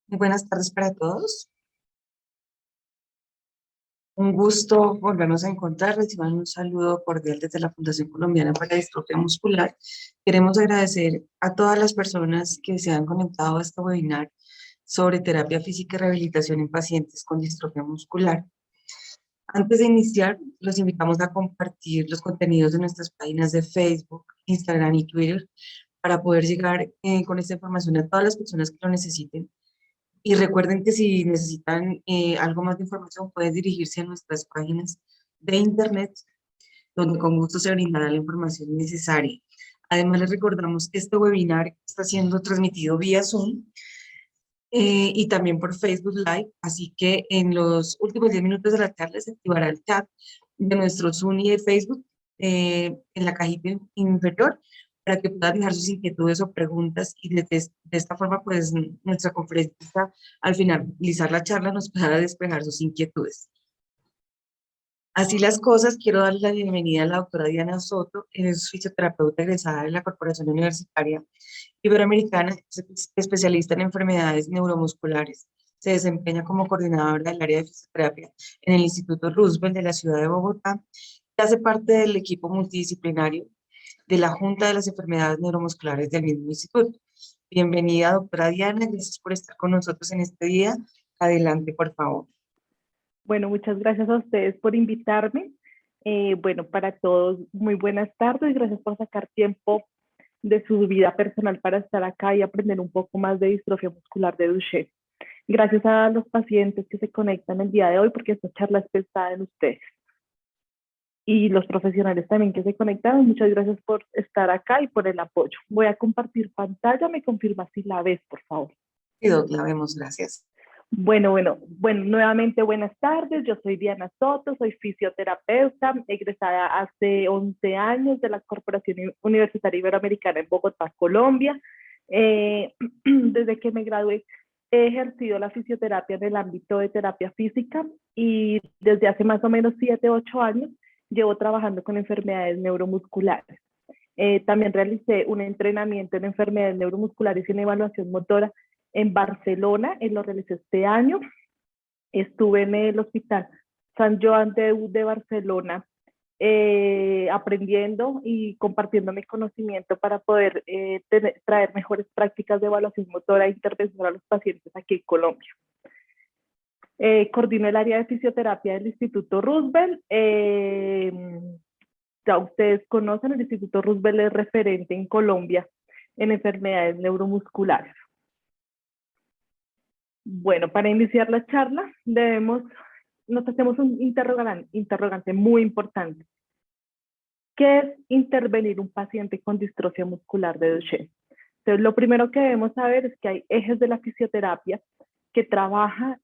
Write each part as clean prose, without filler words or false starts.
Muy buenas tardes para todos. Un gusto volvernos a encontrar. Reciban un saludo cordial desde la Fundación Colombiana para la Distrofia Muscular. Queremos agradecer a todas las personas que se han conectado a este webinar sobre terapia física y rehabilitación en pacientes con distrofia muscular. Antes de iniciar, los invitamos a compartir los contenidos de nuestras páginas de Facebook, Instagram y Twitter para poder llegar con esta información a todas las personas que lo necesiten. Y recuerden que si necesitan algo más de información, pueden dirigirse a nuestras páginas de internet, donde con gusto se brindará la información necesaria. Además, les recordamos que este webinar está siendo transmitido vía Zoom y también por Facebook Live, así que en los últimos 10 minutos de la tarde se activará el chat de nuestro Zoom y de Facebook en la cajita inferior para que puedan dejar sus inquietudes o preguntas y de esta forma pues nuestra conferencista al finalizar la charla nos pueda despejar sus inquietudes. Así las cosas, quiero darle la bienvenida a la doctora Diana Soto, es fisioterapeuta egresada de la Corporación Universitaria Iberoamericana, es especialista en enfermedades neuromusculares. Se desempeña como coordinadora del área de fisioterapia en el Instituto Roosevelt de la ciudad de Bogotá y hace parte del equipo multidisciplinario de la Junta de las Enfermedades Neuromusculares del mismo instituto. Bienvenida, doctora Diana, gracias por estar con nosotros en este día. Adelante, por favor. Bueno, muchas gracias a ustedes por invitarme. Bueno, para todos, muy buenas tardes. Gracias por sacar tiempo de su vida personal para estar acá y aprender un poco más de distrofia muscular de Duchenne. Gracias a los pacientes que se conectan el día de hoy, porque esta charla es pensada en ustedes. Y los profesionales también que se conectaron, muchas gracias por estar acá y por el apoyo. Voy a compartir pantalla, me confirma si la ves, por favor. Sí, doc, la vemos, gracias. Bueno, nuevamente buenas tardes. Yo soy Diana Soto, soy fisioterapeuta, egresada hace 11 años de la Corporación Universitaria Iberoamericana en Bogotá, Colombia. Desde que me gradué he ejercido la fisioterapia en el ámbito de terapia física y desde hace más o menos 7, 8 años llevo trabajando con enfermedades neuromusculares. También realicé un entrenamiento en enfermedades neuromusculares y en evaluación motora en Barcelona, lo realicé este año. Estuve en el Hospital San Joan de Barcelona aprendiendo y compartiendo mi conocimiento para poder traer mejores prácticas de evaluación motora e intervención a los pacientes aquí en Colombia. Coordino el área de fisioterapia del Instituto Roosevelt. Ya ustedes conocen, el Instituto Roosevelt es referente en Colombia en enfermedades neuromusculares. Bueno, para iniciar la charla nos hacemos un interrogante muy importante. ¿Qué es intervenir un paciente con distrofia muscular de Duchenne? Entonces, lo primero que debemos saber es que hay ejes de la fisioterapia que trabaja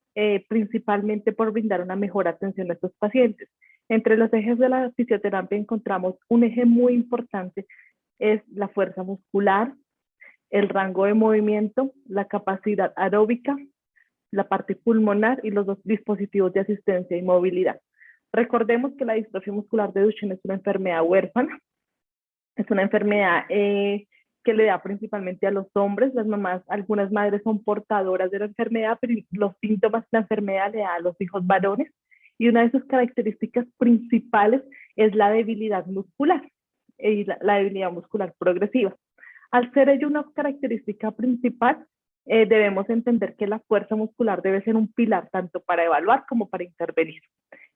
principalmente por brindar una mejor atención a estos pacientes. Entre los ejes de la fisioterapia encontramos un eje muy importante, es la fuerza muscular, el rango de movimiento, la capacidad aeróbica, la parte pulmonar y los dos dispositivos de asistencia y movilidad. Recordemos que la distrofia muscular de Duchenne es una enfermedad huérfana, es una enfermedad que le da principalmente a los hombres. Las mamás, algunas madres son portadoras de la enfermedad, pero los síntomas de la enfermedad le da a los hijos varones y una de sus características principales es la debilidad muscular y la debilidad muscular progresiva. Al ser ello una característica principal, debemos entender que la fuerza muscular debe ser un pilar tanto para evaluar como para intervenir.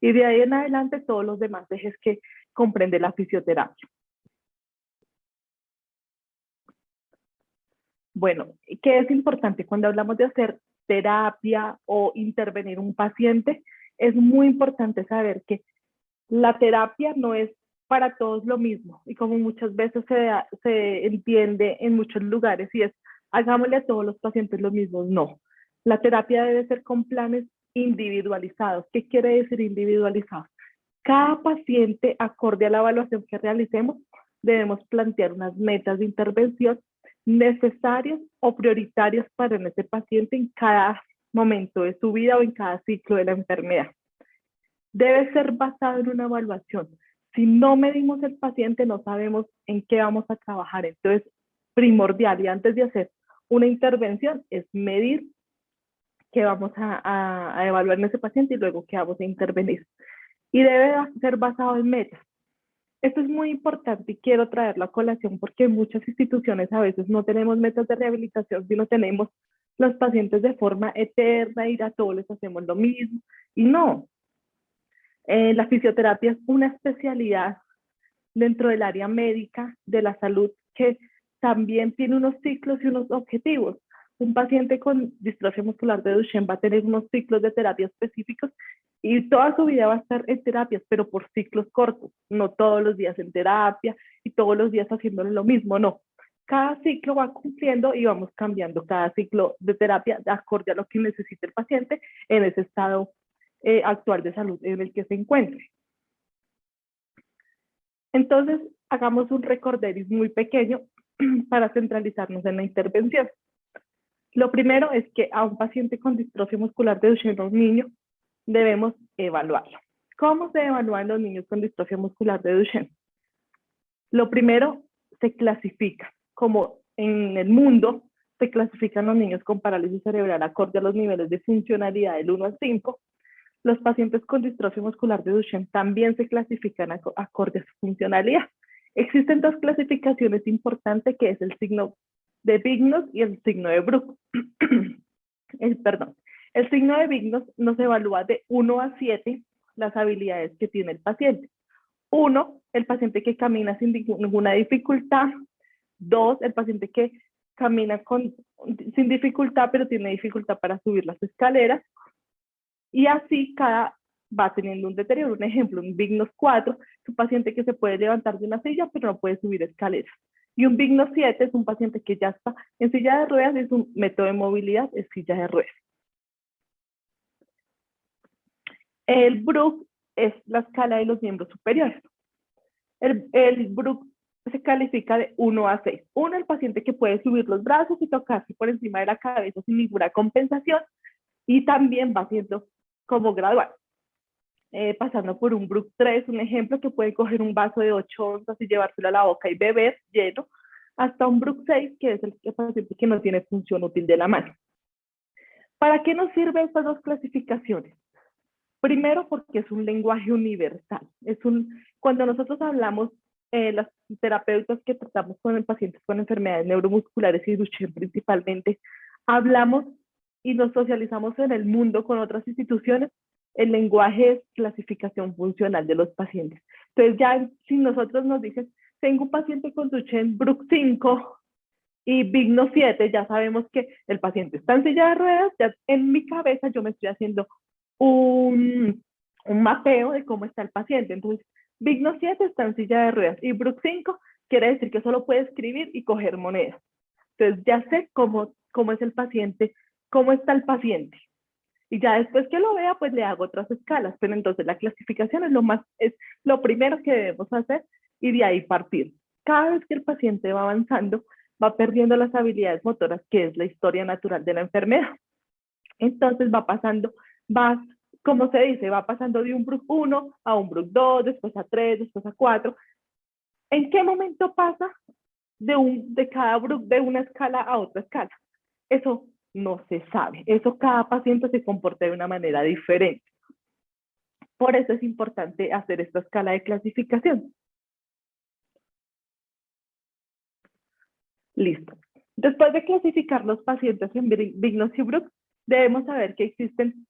Y de ahí en adelante todos los demás ejes que comprende la fisioterapia. Bueno, ¿qué es importante cuando hablamos de hacer terapia o intervenir un paciente? Es muy importante saber que la terapia no es para todos lo mismo y como muchas veces se entiende en muchos lugares y es hagámosle a todos los pacientes lo mismo. No, la terapia debe ser con planes individualizados. ¿Qué quiere decir individualizados? Cada paciente, acorde a la evaluación que realicemos, debemos plantear unas metas de intervención necesarias o prioritarias para ese paciente en cada momento de su vida o en cada ciclo de la enfermedad. Debe ser basado en una evaluación. Si no medimos el paciente, no sabemos en qué vamos a trabajar. Entonces, primordial y antes de hacer una intervención es medir que vamos a evaluar en ese paciente y luego que vamos a intervenir. Y debe ser basado en metas. Esto es muy importante y quiero traerlo a colación porque en muchas instituciones a veces no tenemos metas de rehabilitación, sino tenemos los pacientes de forma eterna y a todos les hacemos lo mismo. Y no, la fisioterapia es una especialidad dentro del área médica de la salud que también tiene unos ciclos y unos objetivos. Un paciente con distrofia muscular de Duchenne va a tener unos ciclos de terapia específicos y toda su vida va a estar en terapias, pero por ciclos cortos, no todos los días en terapia y todos los días haciéndole lo mismo, no. Cada ciclo va cumpliendo y vamos cambiando cada ciclo de terapia de acorde a lo que necesite el paciente en ese estado actual de salud en el que se encuentre. Entonces, hagamos un recorderis muy pequeño para centralizarnos en la intervención. Lo primero es que a un paciente con distrofia muscular de Duchenne, un niño, debemos evaluarlo. ¿Cómo se evalúan los niños con distrofia muscular de Duchenne? Lo primero, se clasifica, como en el mundo se clasifican los niños con parálisis cerebral acorde a los niveles de funcionalidad del 1 al 5. Los pacientes con distrofia muscular de Duchenne también se clasifican acorde a su funcionalidad. Existen dos clasificaciones importantes, que es el signo de Vignos y el signo de Bruch. El signo de Vignos nos evalúa de 1 a 7 las habilidades que tiene el paciente. 1, el paciente que camina sin ninguna dificultad. 2, el paciente que camina sin dificultad, pero tiene dificultad para subir las escaleras. Y así cada va teniendo un deterioro. Un ejemplo, un Vignos 4 es un paciente que se puede levantar de una silla, pero no puede subir escaleras. Y un Vignos 7 es un paciente que ya está en silla de ruedas y su método de movilidad es silla de ruedas. El Bruch es la escala de los miembros superiores. El Bruch se califica de 1 a 6. 1, el paciente que puede subir los brazos y tocarse por encima de la cabeza sin ninguna compensación, y también va siendo como gradual. Pasando por un Bruch 3, un ejemplo, que puede coger un vaso de 8 onzas y llevárselo a la boca y beber lleno, hasta un Bruch 6, que es el paciente que no tiene función útil de la mano. ¿Para qué nos sirven estas dos clasificaciones? Primero, porque es un lenguaje universal. Cuando nosotros hablamos, las terapeutas que tratamos con pacientes con enfermedades neuromusculares y Duchenne principalmente, hablamos y nos socializamos en el mundo con otras instituciones. El lenguaje es clasificación funcional de los pacientes. Entonces ya si nosotros nos dicen, tengo un paciente con Duchenne Bruch 5 y Vignos 7, ya sabemos que el paciente está en silla de ruedas. Ya en mi cabeza yo me estoy haciendo un mapeo de cómo está el paciente. Entonces, Vignos 7 está en silla de ruedas y Bruch 5 quiere decir que solo puede escribir y coger monedas. Entonces ya sé cómo es el paciente, cómo está el paciente. Y ya después que lo vea, pues le hago otras escalas. Pero entonces la clasificación es lo primero que debemos hacer y de ahí partir. Cada vez que el paciente va avanzando, va perdiendo las habilidades motoras, que es la historia natural de la enfermedad. Entonces va pasando, como se dice, va pasando de un Bruch 1 a un Bruch 2, después a 3, después a 4. ¿En qué momento pasa de cada Bruch de una escala a otra escala? Eso no se sabe. Eso cada paciente se comporta de una manera diferente. Por eso es importante hacer esta escala de clasificación. Listo. Después de clasificar los pacientes en Vignos y Bruch, debemos saber que existen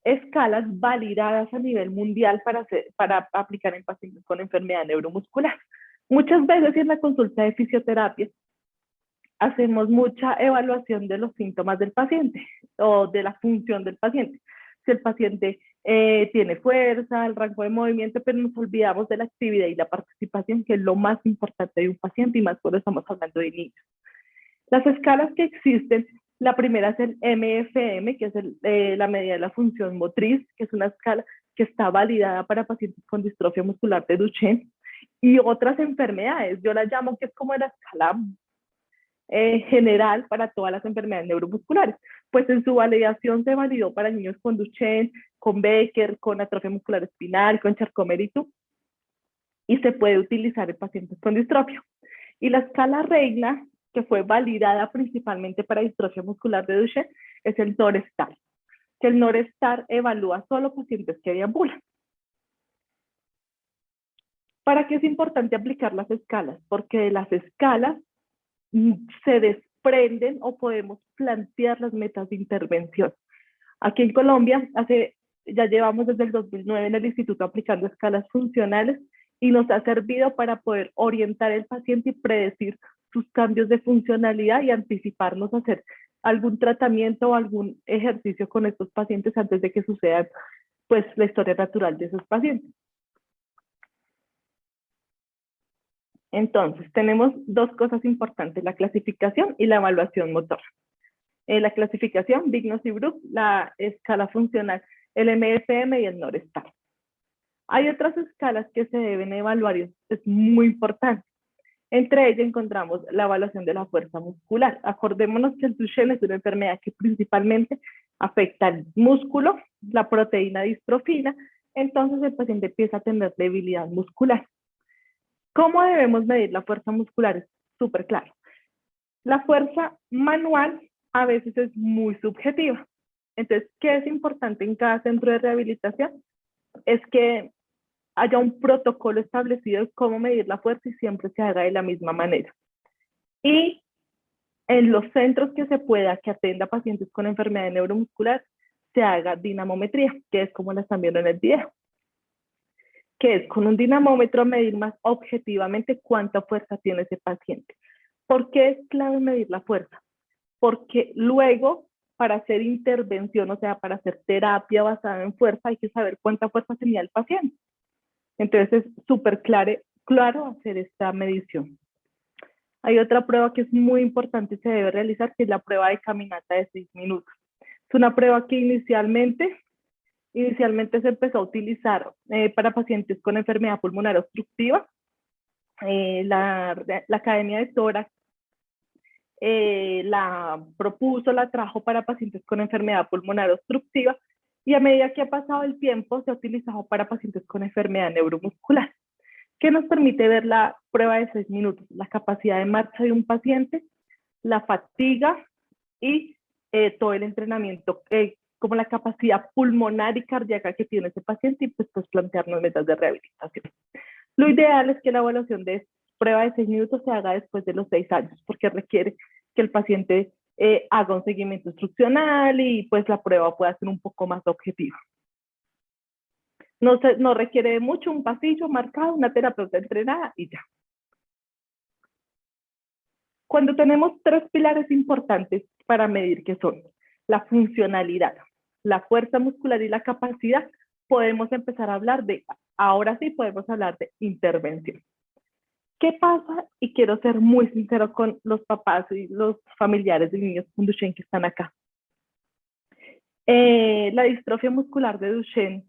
escalas validadas a nivel mundial para aplicar en pacientes con enfermedad neuromuscular. Muchas veces en la consulta de fisioterapia hacemos mucha evaluación de los síntomas del paciente o de la función del paciente. Si el paciente tiene fuerza, el rango de movimiento, pero nos olvidamos de la actividad y la participación, que es lo más importante de un paciente, y más cuando estamos hablando de niños. Las escalas que existen, la primera es el MFM, que es la medida de la función motriz, que es una escala que está validada para pacientes con distrofia muscular de Duchenne y otras enfermedades. Yo la llamo que es como la escala general para todas las enfermedades neuromusculares. Pues en su validación se validó para niños con Duchenne, con Becker, con atrofia muscular espinal, con Charcot-Marie-Tooth, y se puede utilizar en pacientes con distrofia. Y la escala Reina, que fue validada principalmente para distrofia muscular de Duchenne, es el North Star. que el NorthStar evalúa solo pacientes que deambulan. ¿Para qué es importante aplicar las escalas? Porque de las escalas se desprenden o podemos plantear las metas de intervención. Aquí en Colombia, ya llevamos desde el 2009 en el instituto aplicando escalas funcionales y nos ha servido para poder orientar al paciente y predecir sus cambios de funcionalidad y anticiparnos a hacer algún tratamiento o algún ejercicio con estos pacientes antes de que suceda pues, la historia natural de esos pacientes. Entonces, tenemos dos cosas importantes, la clasificación y la evaluación motora. La clasificación, Vignos y Bruch, la escala funcional, el MFM y el NorthStar. Hay otras escalas que se deben evaluar y es muy importante. Entre ellas encontramos la evaluación de la fuerza muscular. Acordémonos que el Duchenne es una enfermedad que principalmente afecta al músculo, la proteína distrofina, entonces el paciente empieza a tener debilidad muscular. ¿Cómo debemos medir la fuerza muscular? Es súper claro. La fuerza manual a veces es muy subjetiva. Entonces, ¿qué es importante en cada centro de rehabilitación? Es que haya un protocolo establecido de cómo medir la fuerza y siempre se haga de la misma manera. Y en los centros que se pueda, que atienda pacientes con enfermedad neuromuscular, se haga dinamometría, que es como la están viendo en el video, que es con un dinamómetro medir más objetivamente cuánta fuerza tiene ese paciente. ¿Por qué es clave medir la fuerza? Porque luego, para hacer intervención, o sea, para hacer terapia basada en fuerza, hay que saber cuánta fuerza tenía el paciente. Entonces es súper claro hacer esta medición. Hay otra prueba que es muy importante y se debe realizar, que es la prueba de caminata de 6 minutos. Es una prueba que inicialmente se empezó a utilizar para pacientes con enfermedad pulmonar obstructiva. La Academia de Tórax la propuso, la trajo para pacientes con enfermedad pulmonar obstructiva y a medida que ha pasado el tiempo se ha utilizado para pacientes con enfermedad neuromuscular, que nos permite ver la prueba de 6 minutos, la capacidad de marcha de un paciente, la fatiga y todo el entrenamiento, como la capacidad pulmonar y cardíaca que tiene ese paciente y pues plantearnos metas de rehabilitación. Lo ideal es que la evaluación de prueba de 6 minutos se haga después de los 6 años, porque requiere que el paciente haga un seguimiento instruccional y pues la prueba pueda ser un poco más objetiva. No requiere de mucho, un pasillo marcado, una terapeuta entrenada y ya. Cuando tenemos 3 pilares importantes para medir, que son la funcionalidad, la fuerza muscular y la capacidad, podemos empezar a hablar ahora sí podemos hablar de intervención. ¿Qué pasa? Y quiero ser muy sincero con los papás y los familiares de niños con Duchenne que están acá. La distrofia muscular de Duchenne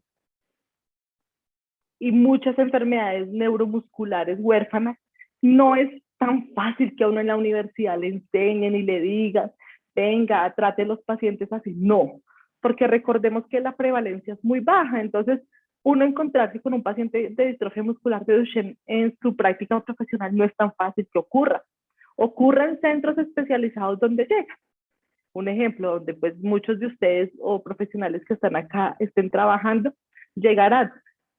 y muchas enfermedades neuromusculares huérfanas, no es tan fácil que a uno en la universidad le enseñen y le digan, venga, trate a los pacientes así. No, porque recordemos que la prevalencia es muy baja, entonces uno encontrarse con un paciente de distrofia muscular de Duchenne en su práctica profesional no es tan fácil que ocurra. Ocurre en centros especializados donde llega. Un ejemplo, donde pues muchos de ustedes o profesionales que están acá estén trabajando, llegarán,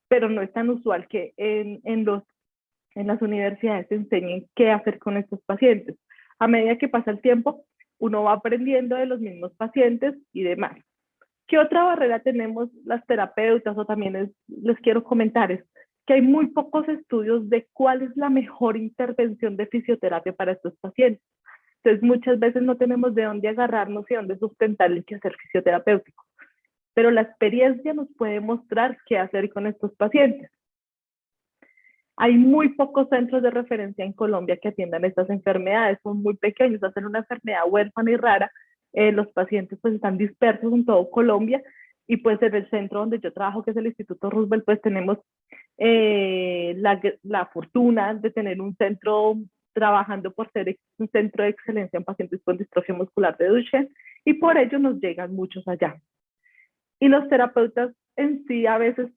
pero no es tan usual que en las universidades se enseñen qué hacer con estos pacientes. A medida que pasa el tiempo, uno va aprendiendo de los mismos pacientes y demás. ¿Qué otra barrera tenemos las terapeutas? O también les quiero comentar es que hay muy pocos estudios de cuál es la mejor intervención de fisioterapia para estos pacientes. Entonces muchas veces no tenemos de dónde agarrarnos y dónde sustentar el quehacer fisioterapéutico. Pero la experiencia nos puede mostrar qué hacer con estos pacientes. Hay muy pocos centros de referencia en Colombia que atiendan estas enfermedades, son muy pequeños, hacen una enfermedad huérfana y rara. Los pacientes pues están dispersos en todo Colombia y pues en el centro donde yo trabajo, que es el Instituto Roosevelt, pues tenemos la fortuna de tener un centro trabajando por ser un centro de excelencia en pacientes con distrofia muscular de Duchenne y por ello nos llegan muchos allá. Y los terapeutas en sí a veces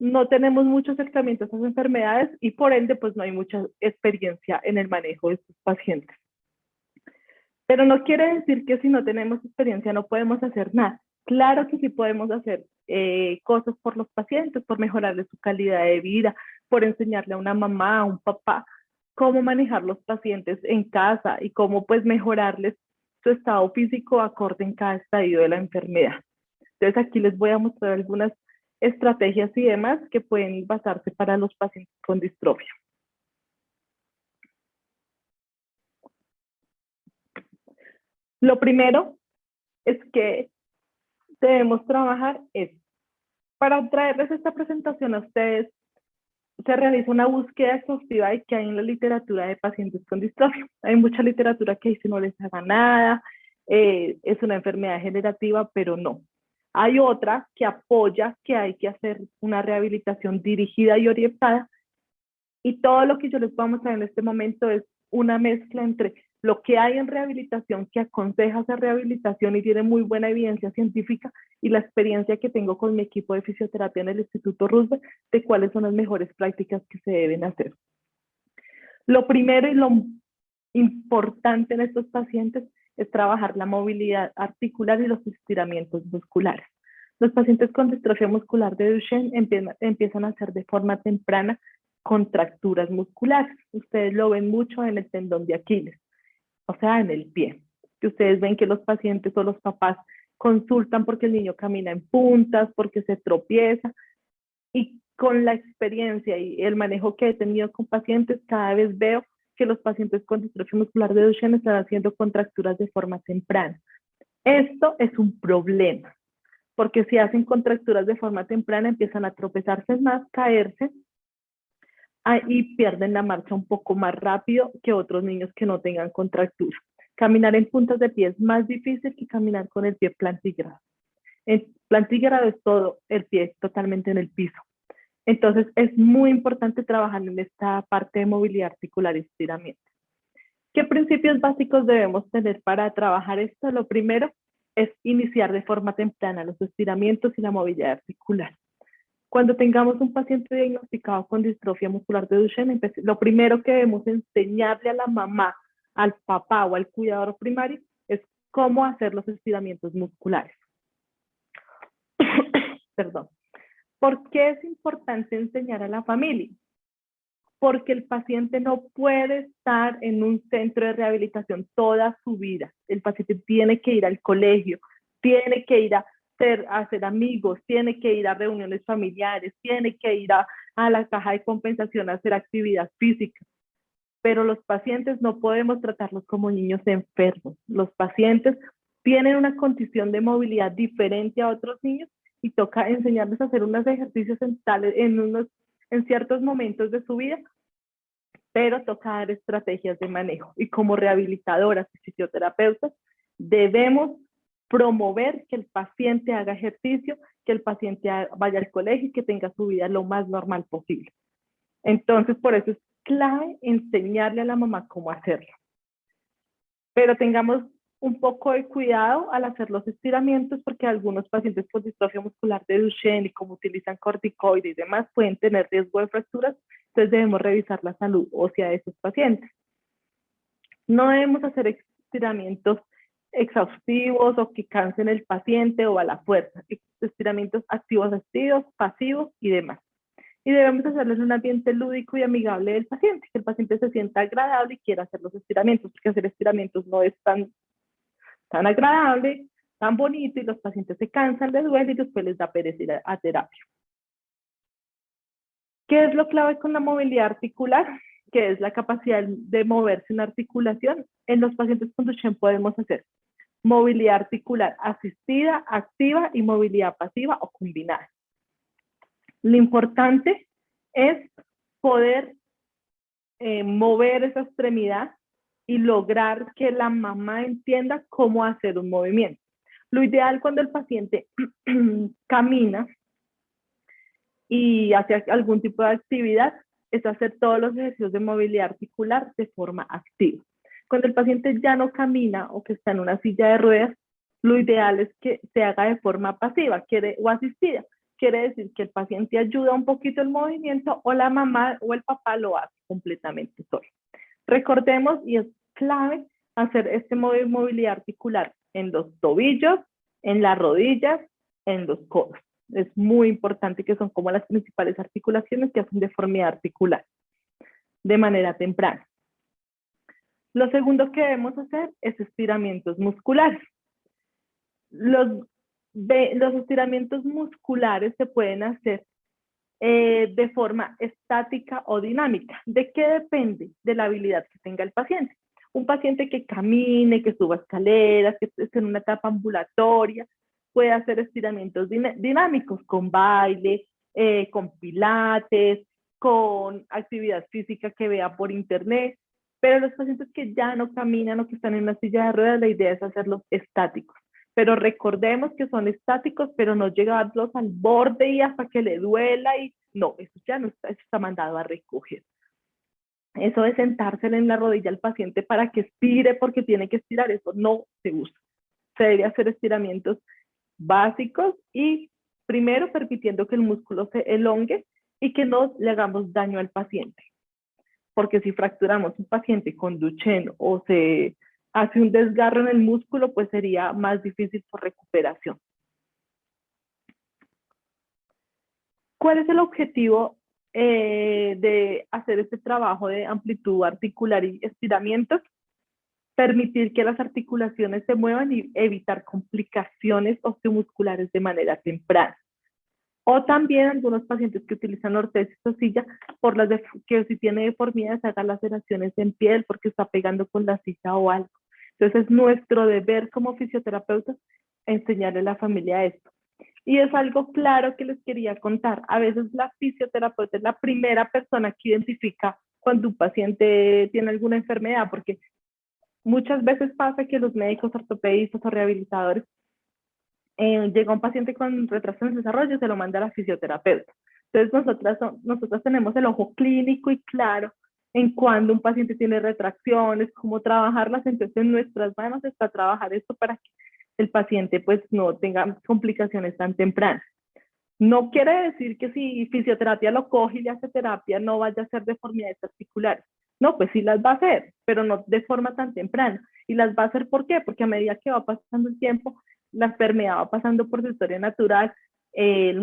no tenemos muchos acercamientos a esas enfermedades y por ende pues no hay mucha experiencia en el manejo de estos pacientes. Pero no quiere decir que si no tenemos experiencia no podemos hacer nada. Claro que sí podemos hacer cosas por los pacientes, por mejorarle su calidad de vida, por enseñarle a una mamá, a un papá, cómo manejar los pacientes en casa y cómo pues mejorarles su estado físico acorde en cada estadio de la enfermedad. Entonces aquí les voy a mostrar algunas estrategias y demás que pueden basarse para los pacientes con distrofia. Lo primero es que debemos trabajar es, para traerles esta presentación a ustedes, se realiza una búsqueda exhaustiva de qué hay en la literatura de pacientes con distrofia. Hay mucha literatura que dice no les haga nada, es una enfermedad degenerativa, pero no. Hay otra que apoya que hay que hacer una rehabilitación dirigida y orientada, y todo lo que yo les voy a mostrar en este momento es una mezcla entre lo que hay en rehabilitación, que aconseja hacer rehabilitación y tiene muy buena evidencia científica, y la experiencia que tengo con mi equipo de fisioterapia en el Instituto Roosevelt de cuáles son las mejores prácticas que se deben hacer. Lo primero y lo importante en estos pacientes es trabajar la movilidad articular y los estiramientos musculares. Los pacientes con distrofia muscular de Duchenne empiezan a hacer de forma temprana contracturas musculares. Ustedes lo ven mucho en el tendón de Aquiles, o sea, en el pie. Que ustedes ven que los pacientes o los papás consultan porque el niño camina en puntas, porque se tropieza, y con la experiencia y el manejo que he tenido con pacientes, cada vez veo que los pacientes con distrofia muscular de Duchenne están haciendo contracturas de forma temprana. Esto es un problema, porque si hacen contracturas de forma temprana empiezan a tropezarse más, caerse, y pierden la marcha un poco más rápido que otros niños que no tengan contractura. Caminar en puntas de pie es más difícil que caminar con el pie plantígrado. El plantígrado es todo el pie totalmente en el piso. Entonces es muy importante trabajar en esta parte de movilidad articular y estiramiento. ¿Qué principios básicos debemos tener para trabajar esto? Lo primero es iniciar de forma temprana los estiramientos y la movilidad articular. Cuando tengamos un paciente diagnosticado con distrofia muscular de Duchenne, lo primero que debemos enseñarle a la mamá, al papá o al cuidador primario es cómo hacer los estiramientos musculares. Perdón. ¿Por qué es importante enseñar a la familia? Porque el paciente no puede estar en un centro de rehabilitación toda su vida. El paciente tiene que ir al colegio, tiene que ir a hacer amigos, tiene que ir a reuniones familiares, tiene que ir a la caja de compensación a hacer actividad física. Pero los pacientes no podemos tratarlos como niños enfermos. Los pacientes tienen una condición de movilidad diferente a otros niños y toca enseñarles a hacer unos ejercicios en ciertos momentos de su vida, pero toca dar estrategias de manejo. Y como rehabilitadoras y fisioterapeutas debemos promover que el paciente haga ejercicio, que el paciente vaya al colegio y que tenga su vida lo más normal posible. Entonces, por eso es clave enseñarle a la mamá cómo hacerlo. Pero tengamos un poco de cuidado al hacer los estiramientos, porque algunos pacientes con distrofia muscular de Duchenne y como utilizan corticoides y demás pueden tener riesgo de fracturas, entonces debemos revisar la salud ósea de esos pacientes. No debemos hacer estiramientos exhaustivos o que cansen el paciente o a la fuerza, estiramientos activos, pasivos y demás. Y debemos hacerlo en un ambiente lúdico y amigable del paciente, que el paciente se sienta agradable y quiera hacer los estiramientos, porque hacer estiramientos no es tan agradable, tan bonito, y los pacientes se cansan, les duele y después les da pereza ir a terapia. ¿Qué es lo clave con la movilidad articular? Que es la capacidad de moverse en articulación. En los pacientes con Duchenne podemos hacer movilidad articular asistida, activa y movilidad pasiva o combinada. Lo importante es poder mover esa extremidad y lograr que la mamá entienda cómo hacer un movimiento. Lo ideal cuando el paciente camina y hace algún tipo de actividad es hacer todos los ejercicios de movilidad articular de forma activa. Cuando el paciente ya no camina o que está en una silla de ruedas, lo ideal es que se haga de forma pasiva o asistida. Quiere decir que el paciente ayuda un poquito el movimiento o la mamá o el papá lo hace completamente solo. Recordemos, y es clave, hacer este movilidad articular en los tobillos, en las rodillas, en los codos. Es muy importante, que son como las principales articulaciones que hacen deformidad articular de manera temprana. Lo segundo que debemos hacer es estiramientos musculares. Los estiramientos musculares se pueden hacer de forma estática o dinámica. ¿De qué depende? De la habilidad que tenga el paciente. Un paciente que camine, que suba escaleras, que esté en una etapa ambulatoria, puede hacer estiramientos dinámicos con baile, con pilates, con actividad física que vea por internet. Pero los pacientes que ya no caminan o que están en una silla de ruedas, la idea es hacerlos estáticos. Pero recordemos que son estáticos, pero no llevarlos al borde y hasta que le duela. Y no, eso ya no está, eso está mandado a recoger. Eso de sentársele en la rodilla al paciente para que estire porque tiene que estirar, eso no se usa. Se debe hacer estiramientos básicos y primero permitiendo que el músculo se elongue y que no le hagamos daño al paciente. Porque si fracturamos un paciente con Duchenne o se hace un desgarro en el músculo, pues sería más difícil su recuperación. ¿Cuál es el objetivo de hacer este trabajo de amplitud articular y estiramientos? Permitir que las articulaciones se muevan y evitar complicaciones osteomusculares de manera temprana. O también algunos pacientes que utilizan ortesis o silla, que si tiene deformidades, haga laceraciones en piel porque está pegando con la silla o algo. Entonces es nuestro deber como fisioterapeutas enseñarle a la familia esto. Y es algo claro que les quería contar. A veces la fisioterapeuta es la primera persona que identifica cuando un paciente tiene alguna enfermedad, porque muchas veces pasa que los médicos ortopedistas o rehabilitadores llega un paciente con retraso en el desarrollo, se lo manda a la fisioterapeuta. Entonces nosotras tenemos el ojo clínico y claro en cuando un paciente tiene retracciones, cómo trabajarlas. Entonces en nuestras manos está trabajar esto para que el paciente pues no tenga complicaciones tan tempranas. No quiere decir que si fisioterapia lo coge y le hace terapia no vaya a hacer deformidades articulares. No, pues sí las va a hacer, pero no de forma tan temprana. ¿Y las va a hacer por qué? Porque a medida que va pasando el tiempo, la enfermedad va pasando por su historia natural, el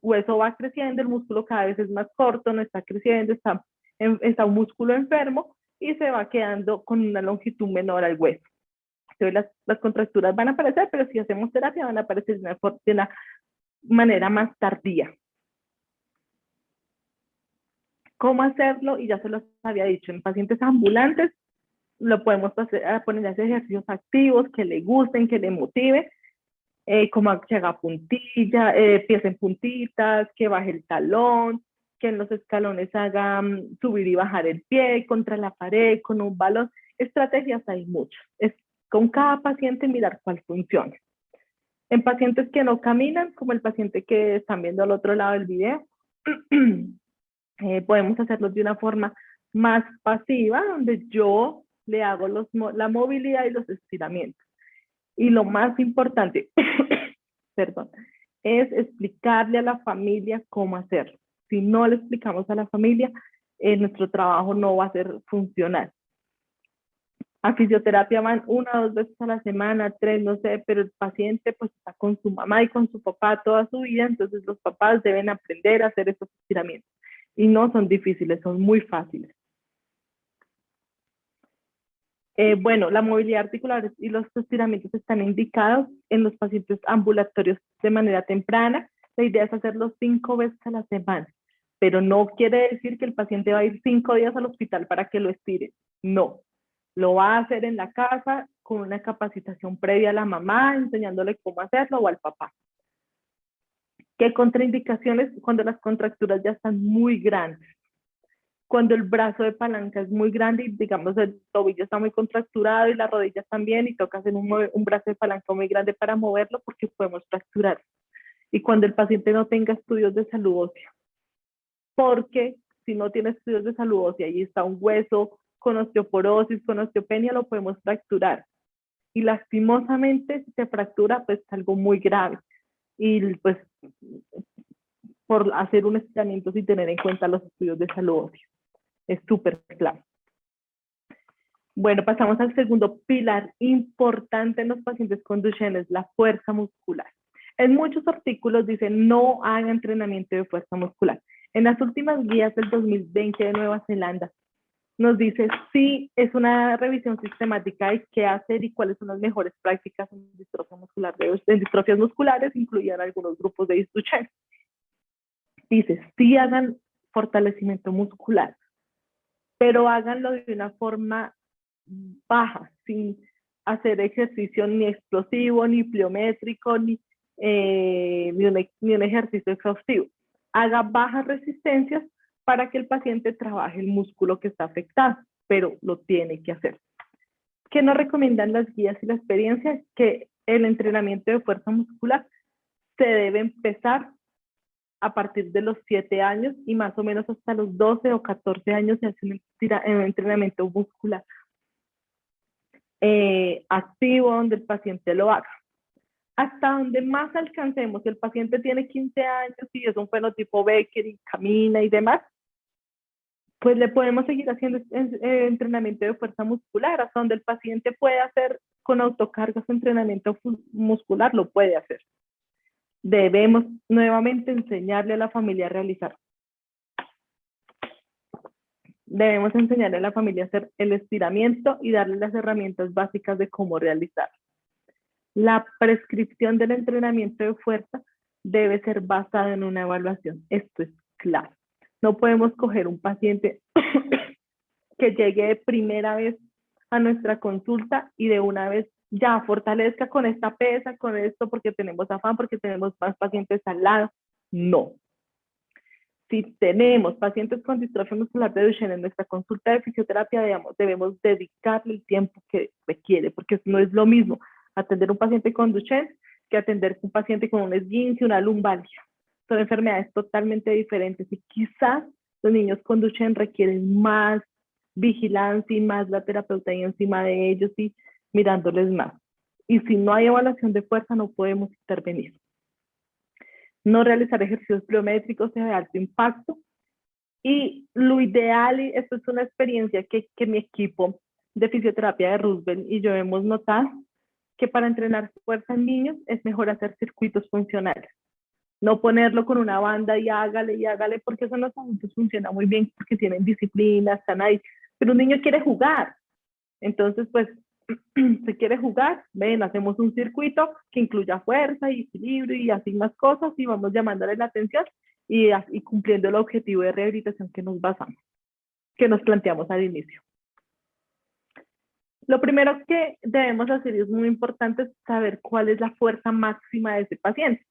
hueso va creciendo, el músculo cada vez es más corto, no está creciendo, está un músculo enfermo y se va quedando con una longitud menor al hueso. Entonces las contracturas van a aparecer, pero si hacemos terapia van a aparecer de una manera más tardía. ¿Cómo hacerlo? Y ya se los había dicho, en pacientes ambulantes lo podemos poner a hacer ejercicios activos que le gusten, que le motiven, como que haga puntilla, pies en puntitas, que baje el talón, que en los escalones haga subir y bajar el pie contra la pared, con un balón. Estrategias hay muchas. Es con cada paciente mirar cuál funciona. En pacientes que no caminan, como el paciente que están viendo al otro lado del video, podemos hacerlos de una forma más pasiva, donde yo le hago la movilidad y los estiramientos. Y lo más importante, perdón, es explicarle a la familia cómo hacerlo. Si no le explicamos a la familia, nuestro trabajo no va a ser funcional. A fisioterapia van 1 o 2 veces a la semana, 3, no sé, pero el paciente pues está con su mamá y con su papá toda su vida, entonces los papás deben aprender a hacer esos estiramientos. Y no son difíciles, son muy fáciles. Bueno, la movilidad articular y los estiramientos están indicados en los pacientes ambulatorios de manera temprana. La idea es hacerlos 5 veces a la semana, pero no quiere decir que el paciente va a ir 5 días al hospital para que lo estire. No, lo va a hacer en la casa con una capacitación previa a la mamá, enseñándole cómo hacerlo, o al papá. ¿Qué contraindicaciones? Cuando las contracturas ya están muy grandes. Cuando el brazo de palanca es muy grande y digamos el tobillo está muy contracturado y las rodillas también y toca hacer un brazo de palanca muy grande para moverlo porque podemos fracturar. Y cuando el paciente no tenga estudios de salud ósea, porque si no tiene estudios de salud ósea y está un hueso con osteoporosis, con osteopenia, lo podemos fracturar. Y lastimosamente si se fractura pues es algo muy grave y pues por hacer un estiramiento sin tener en cuenta los estudios de salud ósea. Es súper claro. Bueno, pasamos al segundo pilar importante en los pacientes con Duchenne, es la fuerza muscular. En muchos artículos dicen no hagan entrenamiento de fuerza muscular. En las últimas guías del 2020 de Nueva Zelanda nos dice sí, es una revisión sistemática de qué hacer y cuáles son las mejores prácticas en distrofia muscular. En distrofias musculares incluían algunos grupos de Duchenne. Dice, sí hagan fortalecimiento muscular, pero háganlo de una forma baja, sin hacer ejercicio ni explosivo, ni pliométrico, ni un ejercicio exhaustivo. Haga bajas resistencias para que el paciente trabaje el músculo que está afectado, pero lo tiene que hacer. ¿Qué nos recomiendan las guías y la experiencia? Que el entrenamiento de fuerza muscular se debe empezar a partir de los 7 años y más o menos hasta los 12 o 14 años se hace un entrenamiento muscular activo donde el paciente lo haga. Hasta donde más alcancemos, si el paciente tiene 15 años y es un fenotipo Becker y camina y demás, pues le podemos seguir haciendo entrenamiento de fuerza muscular, hasta donde el paciente puede hacer con autocargas entrenamiento muscular, lo puede hacer. Debemos nuevamente enseñarle a la familia a realizar. Debemos enseñarle a la familia a hacer el estiramiento y darle las herramientas básicas de cómo realizarlo. La prescripción del entrenamiento de fuerza debe ser basada en una evaluación. Esto es claro. No podemos coger un paciente que llegue de primera vez a nuestra consulta y de una vez ya fortalezca con esta pesa, con esto, porque tenemos afán, porque tenemos más pacientes al lado. No. Si tenemos pacientes con distrofia muscular de Duchenne en nuestra consulta de fisioterapia, debemos dedicarle el tiempo que requiere, porque no es lo mismo atender un paciente con Duchenne que atender un paciente con un esguince, una lumbalgia. Son enfermedades totalmente diferentes y quizás los niños con Duchenne requieren más vigilancia y más la terapeuta ahí encima de ellos y mirándoles más. Y si no hay evaluación de fuerza, no podemos intervenir. No realizar ejercicios pliométricos de alto impacto. Y lo ideal, y esto es una experiencia que mi equipo de fisioterapia de Roosevelt y yo hemos notado, que para entrenar fuerza en niños es mejor hacer circuitos funcionales. No ponerlo con una banda y hágale, porque eso en los adultos funciona muy bien, porque tienen disciplina, están ahí. Pero un niño quiere jugar. Entonces, pues, si quiere jugar, ven, hacemos un circuito que incluya fuerza y equilibrio y así más cosas y vamos llamándole la atención y cumpliendo el objetivo de rehabilitación que nos basamos, que nos planteamos al inicio. Lo primero que debemos hacer y es muy importante es saber cuál es la fuerza máxima de ese paciente.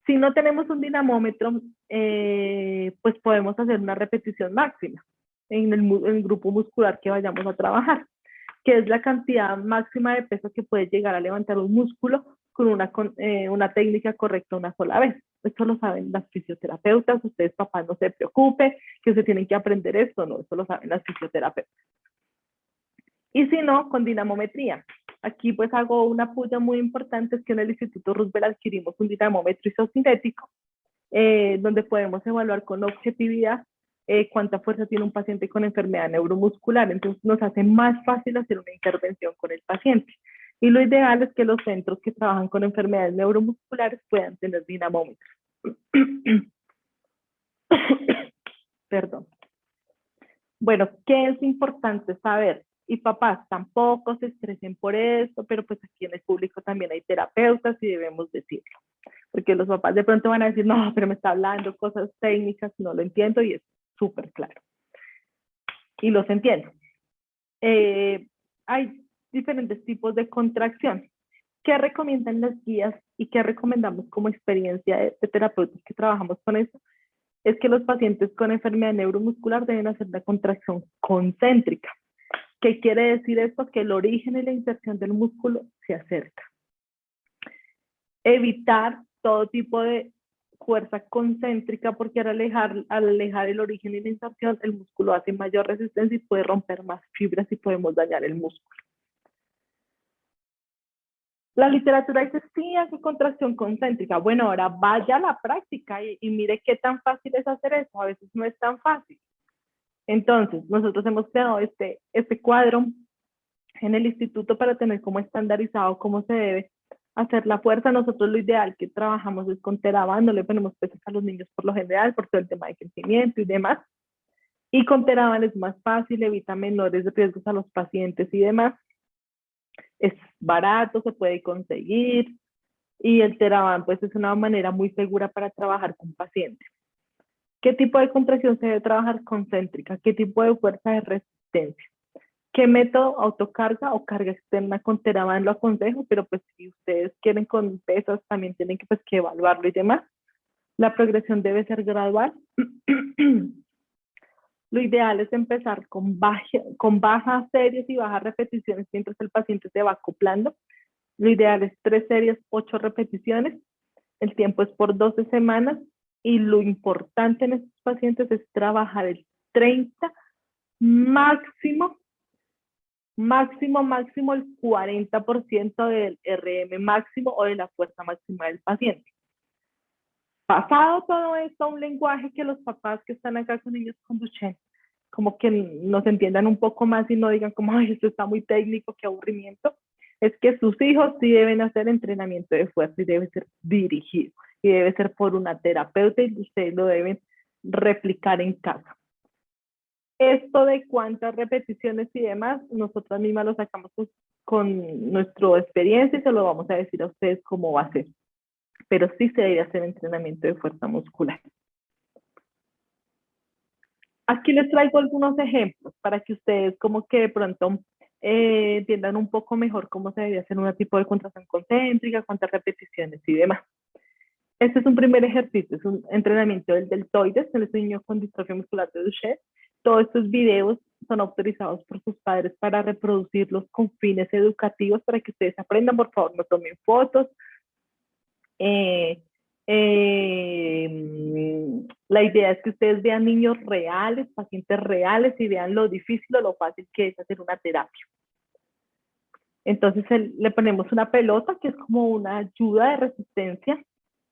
Si no tenemos un dinamómetro, pues podemos hacer una repetición máxima en el grupo muscular que vayamos a trabajar, que es la cantidad máxima de peso que puede llegar a levantar un músculo con una técnica correcta una sola vez. Esto lo saben las fisioterapeutas, ustedes papás no se preocupen, que se tienen que aprender esto, no, esto lo saben las fisioterapeutas. Y si no, con dinamometría. Aquí pues hago una puya muy importante, es que en el Instituto Roosevelt adquirimos un dinamómetro isocinético, donde podemos evaluar con objetividad cuánta fuerza tiene un paciente con enfermedad neuromuscular. Entonces nos hace más fácil hacer una intervención con el paciente. Y lo ideal es que los centros que trabajan con enfermedades neuromusculares puedan tener dinamómetros. Perdón. Bueno, ¿qué es importante saber? Y papás, tampoco se estresen por esto, pero pues aquí en el público también hay terapeutas y debemos decirlo. Porque los papás de pronto van a decir, no, pero me está hablando cosas técnicas, no lo entiendo y es súper claro. Y los entiendo. Hay diferentes tipos de contracción. ¿Qué recomiendan las guías y qué recomendamos como experiencia de terapeutas que trabajamos con eso? Es que los pacientes con enfermedad neuromuscular deben hacer la contracción concéntrica. ¿Qué quiere decir esto? Que el origen y la inserción del músculo se acerca. Evitar todo tipo de fuerza concéntrica, porque al alejar el origen y la inserción, el músculo hace mayor resistencia y puede romper más fibras y podemos dañar el músculo. La literatura dice, sí, hace contracción concéntrica. Bueno, ahora vaya a la práctica y mire qué tan fácil es hacer eso. A veces no es tan fácil. Entonces, nosotros hemos creado este cuadro En el instituto, para tener como estandarizado cómo se debe hacer la fuerza, nosotros lo ideal que trabajamos es con Teraban, no le ponemos pesas a los niños por lo general, por todo el tema de crecimiento y demás. Y con Teraban es más fácil, evita menores riesgos a los pacientes y demás. Es barato, se puede conseguir, y el Teraban pues es una manera muy segura para trabajar con pacientes. ¿Qué tipo de contracción se debe trabajar? Concéntrica. ¿Qué tipo de fuerza de resistencia? ¿Qué método? Autocarga o carga externa con Teraban lo aconsejo, pero pues si ustedes quieren con pesas también tienen que, pues, que evaluarlo y demás. La progresión debe ser gradual. Lo ideal es empezar con bajas series y bajas repeticiones mientras el paciente se va acoplando. Lo ideal es 3 series, 8 repeticiones. El tiempo es por 12 semanas y lo importante en estos pacientes es trabajar el 30, máximo el 40% del RM máximo o de la fuerza máxima del paciente. Pasado todo esto a un lenguaje que los papás que están acá con niños con Duchenne, como que nos entiendan un poco más y no digan como, ay, esto está muy técnico, qué aburrimiento, es que sus hijos sí deben hacer entrenamiento de fuerza y debe ser dirigido y debe ser por una terapeuta y ustedes lo deben replicar en casa. Esto de cuántas repeticiones y demás, nosotras mismas lo sacamos pues, con nuestra experiencia y se lo vamos a decir a ustedes cómo va a ser. Pero sí se debe hacer entrenamiento de fuerza muscular. Aquí les traigo algunos ejemplos para que ustedes como que de pronto entiendan un poco mejor cómo se debe hacer un tipo de contracción concéntrica, cuántas repeticiones y demás. Este es un primer ejercicio, es un entrenamiento del deltoides, el niño con distrofia muscular de Duchenne. Todos estos videos son autorizados por sus padres para reproducirlos con fines educativos para que ustedes aprendan. Por favor, no tomen fotos. La idea es que ustedes vean niños reales, pacientes reales y vean lo difícil o lo fácil que es hacer una terapia. Entonces le ponemos una pelota que es como una ayuda de resistencia.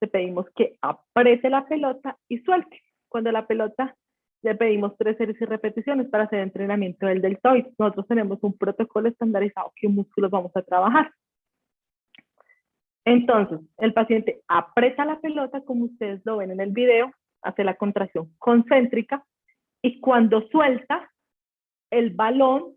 Le pedimos que apriete la pelota y suelte. Cuando la pelota le pedimos 3 series y repeticiones para hacer entrenamiento del deltoides. Nosotros tenemos un protocolo estandarizado qué músculos vamos a trabajar. Entonces, el paciente aprieta la pelota, como ustedes lo ven en el video, hace la contracción concéntrica y cuando suelta, el balón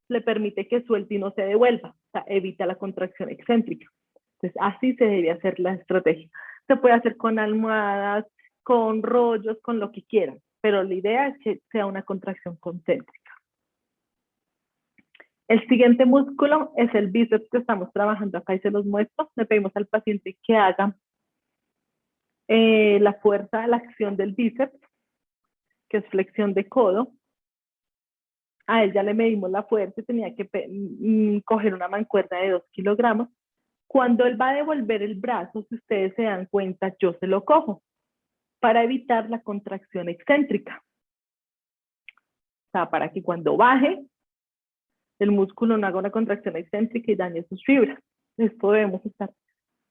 le permite que suelte y no se devuelva, o sea, evita la contracción excéntrica. Entonces, así se debe hacer la estrategia. Se puede hacer con almohadas, con rollos, con lo que quieran, pero la idea es que sea una contracción concéntrica. El siguiente músculo es el bíceps que estamos trabajando acá y se los muestro. Le pedimos al paciente que haga la fuerza, la acción del bíceps, que es flexión de codo. A él ya le medimos la fuerza, tenía que coger una mancuerna de 2 kilogramos. Cuando él va a devolver el brazo, si ustedes se dan cuenta, yo se lo cojo para evitar la contracción excéntrica. O sea, para que cuando baje, el músculo no haga una contracción excéntrica y dañe sus fibras. Esto debemos estar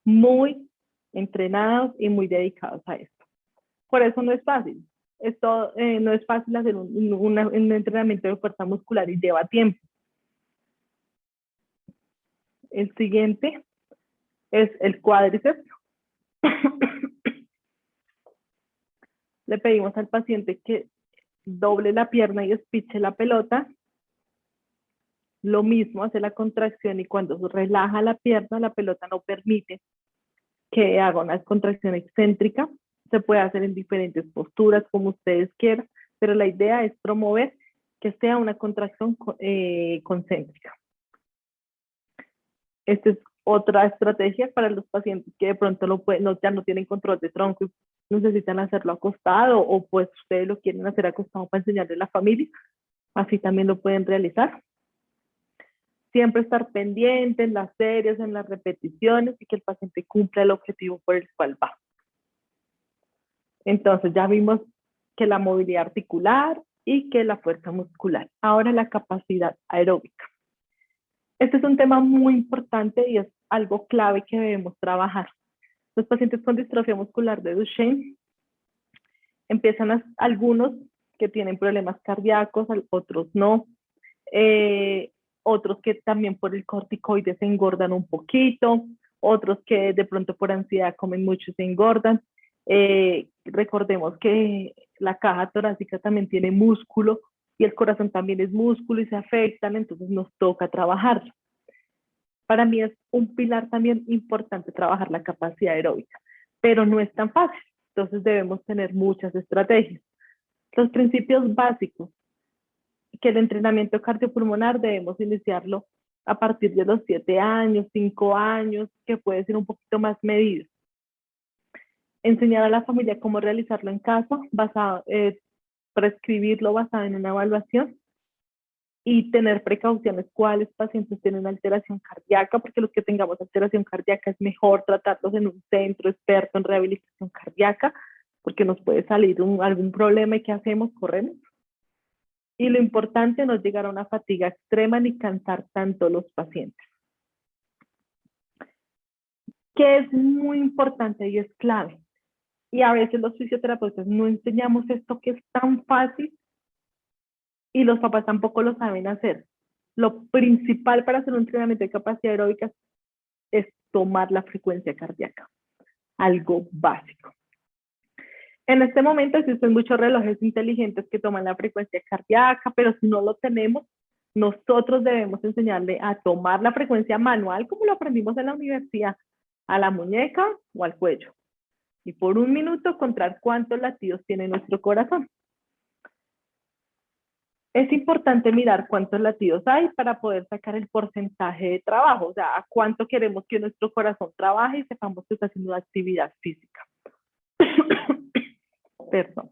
muy entrenados y muy dedicados a esto. Por eso no es fácil. Esto no es fácil hacer un entrenamiento de fuerza muscular y lleva tiempo. El siguiente es el cuádriceps. Le pedimos al paciente que doble la pierna y espiche la pelota. Lo mismo, hace la contracción y cuando relaja la pierna, la pelota no permite que haga una contracción excéntrica. Se puede hacer en diferentes posturas, como ustedes quieran, pero la idea es promover que sea una contracción concéntrica. Esta es otra estrategia para los pacientes que de pronto ya no tienen control de tronco y necesitan hacerlo acostado o pues ustedes lo quieren hacer acostado para enseñarle a la familia. Así también lo pueden realizar. Siempre estar pendiente en las series, en las repeticiones y que el paciente cumpla el objetivo por el cual va. Entonces ya vimos que la movilidad articular y que la fuerza muscular. Ahora la capacidad aeróbica. Este es un tema muy importante y es algo clave que debemos trabajar. Los pacientes con distrofia muscular de Duchenne empiezan algunos que tienen problemas cardíacos, otros no. otros que también por el corticoide se engordan un poquito, otros que de pronto por ansiedad comen mucho y se engordan. Recordemos que la caja torácica también tiene músculo y el corazón también es músculo y se afectan, entonces nos toca trabajarlo. Para mí es un pilar también importante trabajar la capacidad aeróbica, pero no es tan fácil, entonces debemos tener muchas estrategias. Los principios básicos, que el entrenamiento cardiopulmonar debemos iniciarlo a partir de los 7 años, 5 años, que puede ser un poquito más medido. Enseñar a la familia cómo realizarlo en casa, prescribirlo basado en una evaluación y tener precauciones cuáles pacientes tienen alteración cardíaca, porque los que tengamos alteración cardíaca es mejor tratarlos en un centro experto en rehabilitación cardíaca, porque nos puede salir algún problema y ¿qué hacemos? Corremos. Y lo importante no es llegar a una fatiga extrema ni cansar tanto los pacientes. Que es muy importante y es clave. Y a veces los fisioterapeutas no enseñamos esto que es tan fácil y los papás tampoco lo saben hacer. Lo principal para hacer un entrenamiento de capacidad aeróbica es tomar la frecuencia cardíaca, algo básico. En este momento existen muchos relojes inteligentes que toman la frecuencia cardíaca, pero si no lo tenemos, nosotros debemos enseñarle a tomar la frecuencia manual, como lo aprendimos en la universidad, a la muñeca o al cuello. Y por un minuto contar cuántos latidos tiene nuestro corazón. Es importante mirar cuántos latidos hay para poder sacar el porcentaje de trabajo, o sea, a cuánto queremos que nuestro corazón trabaje y sepamos que está haciendo una actividad física. Perdón.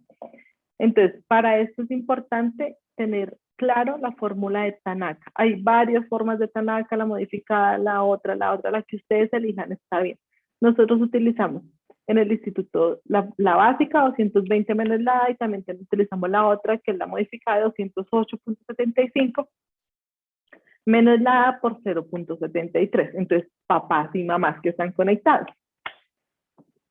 Entonces, para esto es importante tener claro la fórmula de Tanaka. Hay varias formas de Tanaka, la modificada, la otra, la que ustedes elijan está bien. Nosotros utilizamos en el instituto la básica 220 menos la A y también utilizamos la otra que es la modificada 208.75 menos la A por 0.73. Entonces, papás y mamás que están conectados.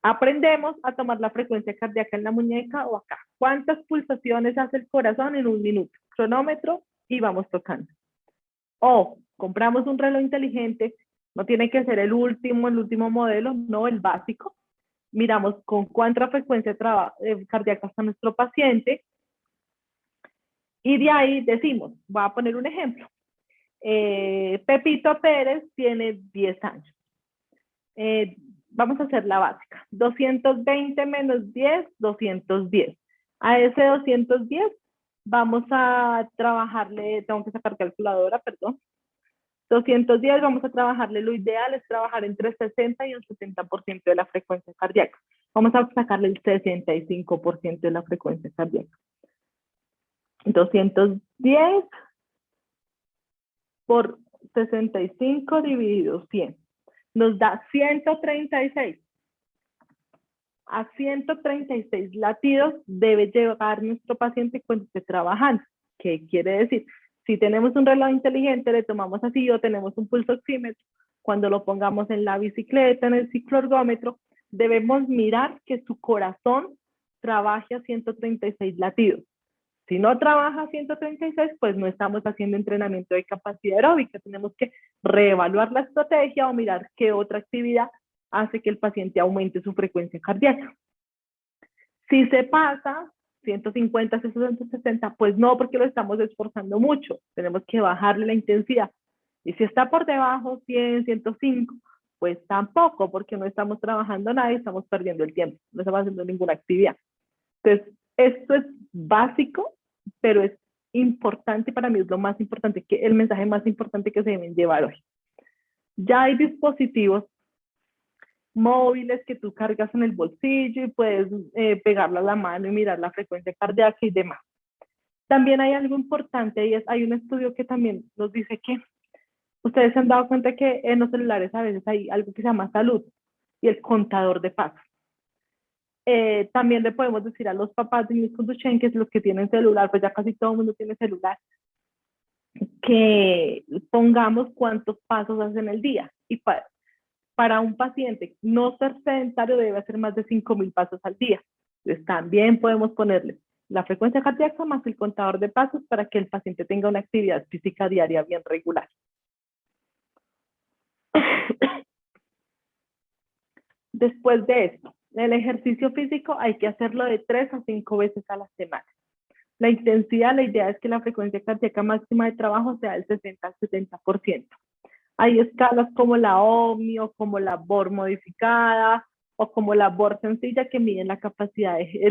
Aprendemos a tomar la frecuencia cardíaca en la muñeca o acá. ¿Cuántas pulsaciones hace el corazón en un minuto? Cronómetro y vamos tocando. O compramos un reloj inteligente, no tiene que ser el último modelo, no el básico. Miramos con cuánta frecuencia cardíaca está nuestro paciente y de ahí decimos, voy a poner un ejemplo. Pepito Pérez tiene 10 años. Vamos a hacer la básica. 220 menos 10, 210. A ese 210 vamos a trabajarle, tengo que sacar calculadora, perdón. 210 vamos a trabajarle, lo ideal es trabajar entre 60 y un 70% de la frecuencia cardíaca. Vamos a sacarle el 65% de la frecuencia cardíaca. 210 por 65 dividido 100. Nos da 136. A 136 latidos debe llegar nuestro paciente cuando esté trabajando. ¿Qué quiere decir? Si tenemos un reloj inteligente, le tomamos así o tenemos un pulso oxímetro, cuando lo pongamos en la bicicleta, en el cicloergómetro, debemos mirar que su corazón trabaje a 136 latidos. Si no trabaja a 136, pues no estamos haciendo entrenamiento de capacidad aeróbica. Tenemos que reevaluar la estrategia o mirar qué otra actividad hace que el paciente aumente su frecuencia cardíaca. Si se pasa 150, 160, pues no, porque lo estamos esforzando mucho. Tenemos que bajarle la intensidad. Y si está por debajo, 100, 105, pues tampoco, porque no estamos trabajando nada y estamos perdiendo el tiempo. No estamos haciendo ninguna actividad. Entonces, esto es básico, pero es importante, para mí es lo más importante, que el mensaje más importante que se deben llevar hoy. Ya hay dispositivos móviles que tú cargas en el bolsillo y puedes pegarlo a la mano y mirar la frecuencia cardíaca y demás. También hay algo importante y hay un estudio que también nos dice que ustedes se han dado cuenta que en los celulares a veces hay algo que se llama salud y el contador de pasos. También le podemos decir a los papás de niños con Duchenne, que es los que tienen celular, pues ya casi todo el mundo tiene celular, que pongamos cuántos pasos hacen el día. Y para un paciente no ser sedentario debe hacer más de 5,000 pasos al día. Entonces también podemos ponerle. la frecuencia cardíaca más el contador de pasos para que el paciente tenga una actividad física diaria bien regular. Después de esto, el ejercicio físico hay que hacerlo de 3 a 5 veces a la semana. La intensidad, la idea es que la frecuencia cardíaca máxima de trabajo sea del 60 al 70%. Hay escalas como la OMI o como la BOR modificada o como la BOR sencilla que miden la capacidad de,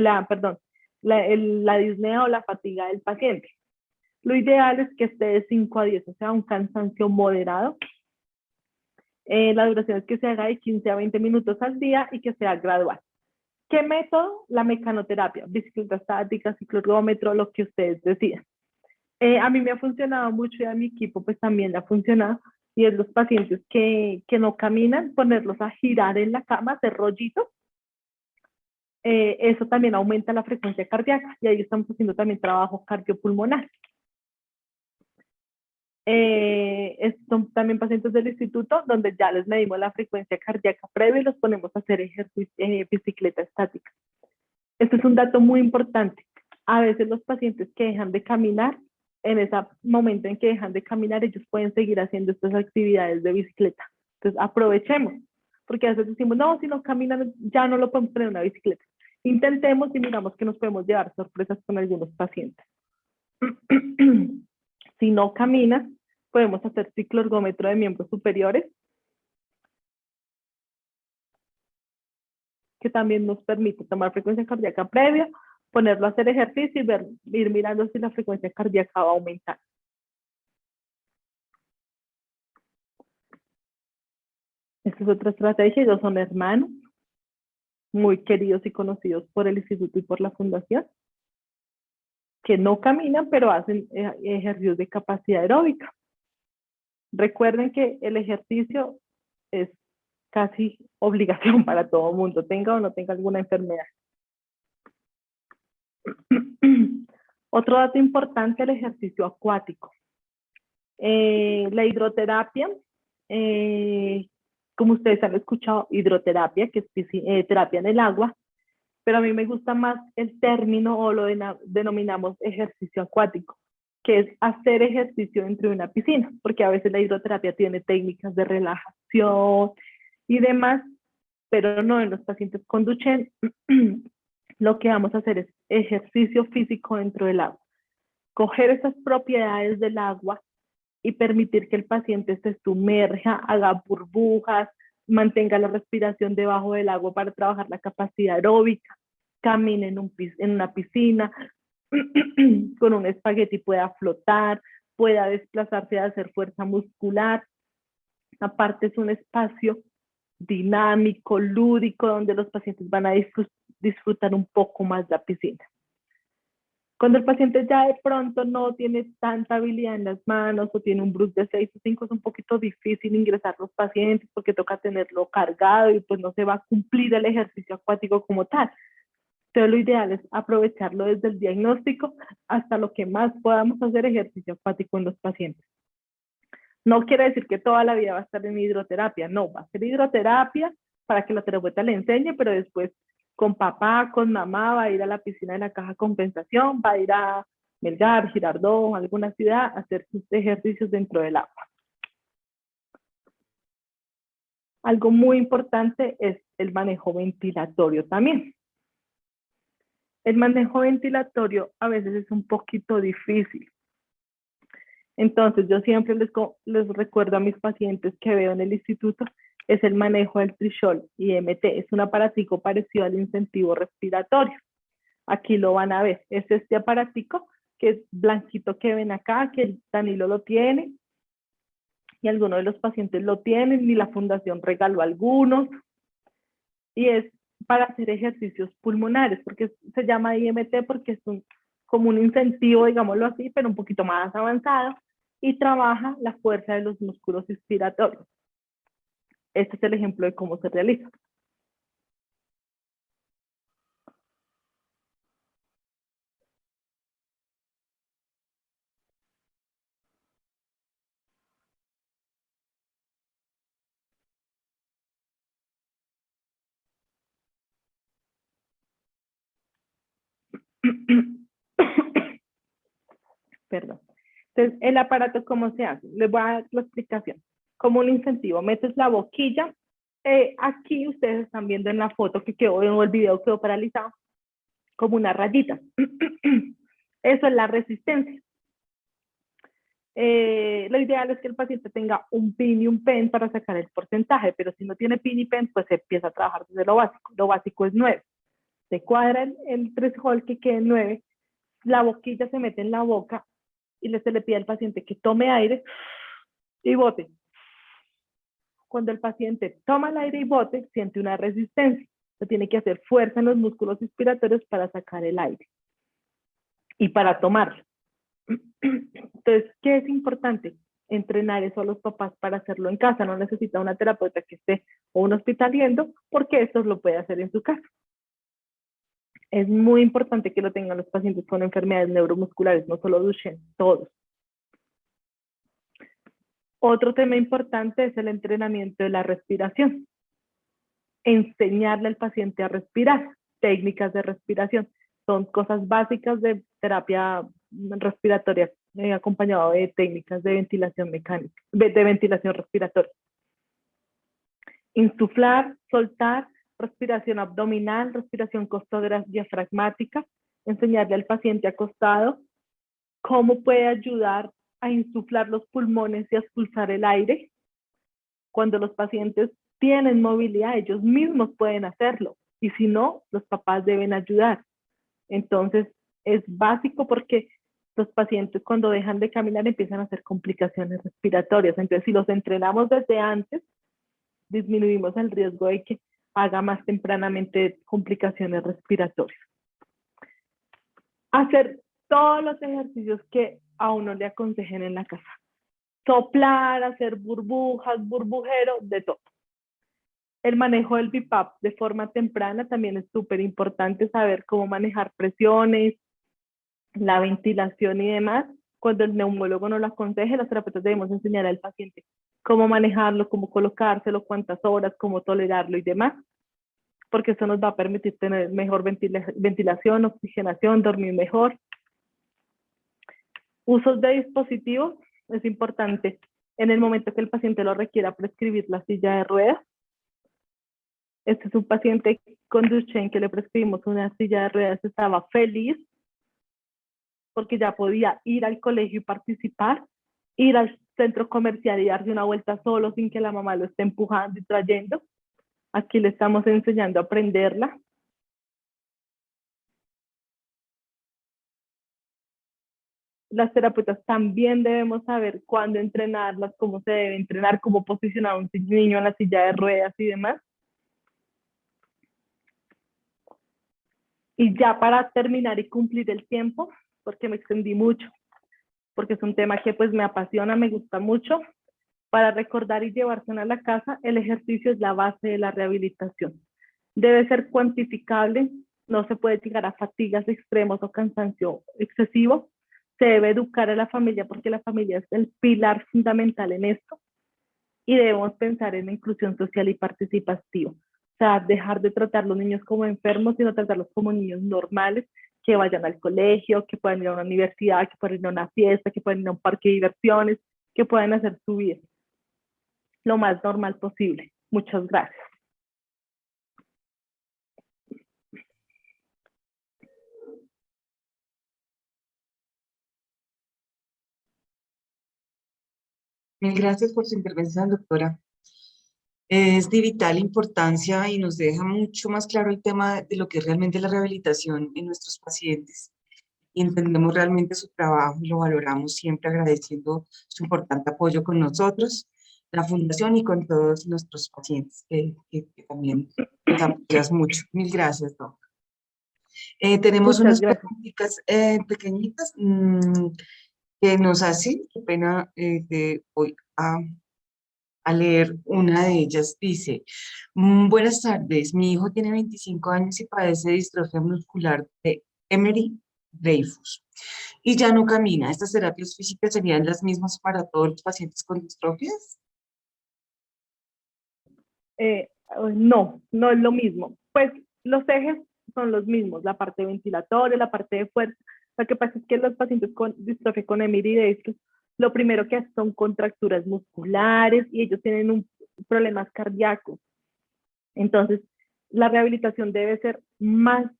la disnea o la fatiga del paciente. Lo ideal es que esté de 5 a 10, o sea, un cansancio moderado. La duración es que se haga de 15 a 20 minutos al día y que sea gradual. ¿Qué método? La mecanoterapia, bicicleta estática, ciclorrómetro, lo que ustedes decidan. A mí me ha funcionado mucho y a mi equipo pues también le ha funcionado, y es los pacientes que no caminan, ponerlos a girar en la cama, hacer rollitos. Eso también aumenta la frecuencia cardíaca y ahí estamos haciendo también trabajo cardiopulmonar. Son también pacientes del instituto donde ya les medimos la frecuencia cardíaca previa y los ponemos a hacer ejercicio, bicicleta estática. Este es un dato muy importante. A veces los pacientes que dejan de caminar, en ese momento en que dejan de caminar, ellos pueden seguir haciendo estas actividades de bicicleta. Entonces aprovechemos, porque a veces decimos, no, si no caminan, ya no lo podemos poner en una bicicleta. Intentemos y miramos que nos podemos llevar sorpresas con algunos pacientes. Si no caminas, podemos hacer cicloergómetro de miembros superiores, que también nos permite tomar frecuencia cardíaca previa, ponerlo a hacer ejercicio y ir mirando si la frecuencia cardíaca va a aumentar. Esta es otra estrategia. Ellos son hermanos, muy queridos y conocidos por el instituto y por la fundación, que no caminan, pero hacen ejercicios de capacidad aeróbica. Recuerden que el ejercicio es casi obligación para todo el mundo, tenga o no tenga alguna enfermedad. Otro dato importante, el ejercicio acuático. La hidroterapia, como ustedes han escuchado, hidroterapia, que es terapia en el agua, pero a mí me gusta más el término, o lo denominamos ejercicio acuático, que es hacer ejercicio dentro de una piscina, porque a veces la hidroterapia tiene técnicas de relajación y demás, pero no en los pacientes con Duchenne. Lo que vamos a hacer es ejercicio físico dentro del agua, coger esas propiedades del agua y permitir que el paciente se sumerja, haga burbujas, mantenga la respiración debajo del agua para trabajar la capacidad aeróbica, camine en una piscina, con un espagueti pueda flotar, pueda desplazarse a hacer fuerza muscular. Aparte es un espacio dinámico, lúdico, donde los pacientes van a disfrutar un poco más la piscina. Cuando el paciente ya de pronto no tiene tanta habilidad en las manos o tiene un BRUS de 6 o 5, es un poquito difícil ingresar los pacientes porque toca tenerlo cargado y pues no se va a cumplir el ejercicio acuático como tal. Entonces lo ideal es aprovecharlo desde el diagnóstico hasta lo que más podamos hacer ejercicio acuático en los pacientes. No quiere decir que toda la vida va a estar en hidroterapia, no, va a ser hidroterapia para que la terapeuta le enseñe, pero después con papá, con mamá, va a ir a la piscina de la Caja Compensación, va a ir a Melgar, Girardot, alguna ciudad, a hacer sus ejercicios dentro del agua. Algo muy importante es el manejo ventilatorio también. El manejo ventilatorio a veces es un poquito difícil. Entonces yo siempre les recuerdo a mis pacientes que veo en el instituto, es el manejo del Trishol IMT. Es un aparatico parecido al incentivo respiratorio. Aquí lo van a ver. Es este aparatico que es blanquito que ven acá, que el Danilo lo tiene y algunos de los pacientes lo tienen y la fundación regaló algunos. Y es para hacer ejercicios pulmonares, porque se llama IMT porque es como un incentivo, digámoslo así, pero un poquito más avanzado, y trabaja la fuerza de los músculos respiratorios. Este es el ejemplo de cómo se realiza. Perdón. Entonces, el aparato, ¿cómo se hace? Les voy a dar la explicación. Como un incentivo, metes la boquilla. Aquí ustedes están viendo en la foto que quedó, en el video quedó paralizado, como una rayita. Eso es la resistencia. Lo ideal es que el paciente tenga un pin y un pen para sacar el porcentaje, pero si no tiene pin y pen, pues se empieza a trabajar desde lo básico. Lo básico es 9. Se cuadra el threshold que quede en 9, la boquilla se mete en la boca y se le pide al paciente que tome aire y bote. Cuando el paciente toma el aire y bote, siente una resistencia. Se tiene que hacer fuerza en los músculos respiratorios para sacar el aire y para tomarlo. Entonces, ¿qué es importante? Entrenar eso a los papás para hacerlo en casa. No necesita una terapeuta que esté o un hospital yendo, porque esto lo puede hacer en su casa. Es muy importante que lo tengan los pacientes con enfermedades neuromusculares, no solo Duchenne, todos. Otro tema importante es el entrenamiento de la respiración. Enseñarle al paciente a respirar, técnicas de respiración. Son cosas básicas de terapia respiratoria, acompañado de técnicas de ventilación mecánica, de ventilación respiratoria. Insuflar, soltar, respiración abdominal, respiración costodiafragmática, enseñarle al paciente acostado cómo puede ayudar a insuflar los pulmones y a expulsar el aire. Cuando los pacientes tienen movilidad, ellos mismos pueden hacerlo, y si no, los papás deben ayudar. Entonces, es básico porque los pacientes cuando dejan de caminar empiezan a hacer complicaciones respiratorias. Entonces, si los entrenamos desde antes, disminuimos el riesgo de que haga más tempranamente complicaciones respiratorias. Hacer todos los ejercicios que a uno le aconsejen en la casa. Soplar, hacer burbujas, burbujero, de todo. El manejo del BiPAP de forma temprana también es súper importante, saber cómo manejar presiones, la ventilación y demás. Cuando el neumólogo no lo aconseje, los terapeutas debemos enseñar al paciente cómo manejarlo, cómo colocárselo, cuántas horas, cómo tolerarlo y demás, porque eso nos va a permitir tener mejor ventilación, oxigenación, dormir mejor. Usos de dispositivos, es importante en el momento que el paciente lo requiera prescribir la silla de ruedas. Este es un paciente con Duchenne que le prescribimos una silla de ruedas, estaba feliz porque ya podía ir al colegio y participar, ir al centro comercial y darse una vuelta solo sin que la mamá lo esté empujando y trayendo. Aquí le estamos enseñando a aprenderla. Las terapeutas también debemos saber cuándo entrenarlas, cómo se debe entrenar, cómo posicionar a un niño en la silla de ruedas y demás. Y ya para terminar y cumplir el tiempo, porque me extendí mucho, porque es un tema que pues me apasiona, me gusta mucho, para recordar y llevarse a la casa, el ejercicio es la base de la rehabilitación. Debe ser cuantificable, no se puede llegar a fatigas extremos o cansancio excesivo. Se debe educar a la familia porque la familia es el pilar fundamental en esto, y debemos pensar en la inclusión social y participativa. O sea, dejar de tratar a los niños como enfermos, sino tratarlos como niños normales, que vayan al colegio, que puedan ir a una universidad, que puedan ir a una fiesta, que puedan ir a un parque de diversiones, que puedan hacer su vida lo más normal posible. Muchas gracias. Mil gracias por su intervención, doctora. Es de vital importancia y nos deja mucho más claro el tema de lo que es realmente la rehabilitación en nuestros pacientes. Y entendemos realmente su trabajo y lo valoramos siempre agradeciendo su importante apoyo con nosotros, la Fundación y con todos nuestros pacientes que también nos apoyas mucho. Mil gracias, doctor. Tenemos Muchas unas gracias. preguntitas pequeñitas que nos hacen. Qué pena, voy a leer una de ellas. Dice, buenas tardes, mi hijo tiene 25 años y padece distrofia muscular de Emery-Dreifuss y ya no camina. ¿Estas terapias físicas serían las mismas para todos los pacientes con distrofias? No, no es lo mismo. Pues los ejes son los mismos, la parte ventilatoria, la parte de fuerza, Lo que pasa es que los pacientes con distrofia con Emery-Dreifuss, lo primero que hacen son contracturas musculares y ellos tienen problemas cardíacos. Entonces, la rehabilitación debe ser más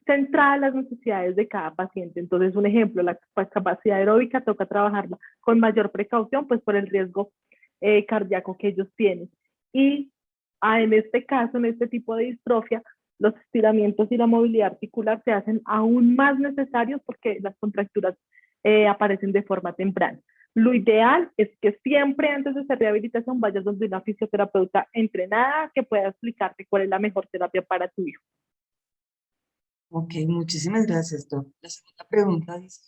centrada a las necesidades de cada paciente. Entonces, un ejemplo, la capacidad aeróbica toca trabajarla con mayor precaución, pues por el riesgo cardíaco que ellos tienen. Y en este caso, en este tipo de distrofia, los estiramientos y la movilidad articular se hacen aún más necesarios porque las contracturas aparecen de forma temprana. Lo ideal es que siempre antes de hacer rehabilitación vayas donde una fisioterapeuta entrenada que pueda explicarte cuál es la mejor terapia para tu hijo. Ok, muchísimas gracias, Doc. La segunda pregunta dice,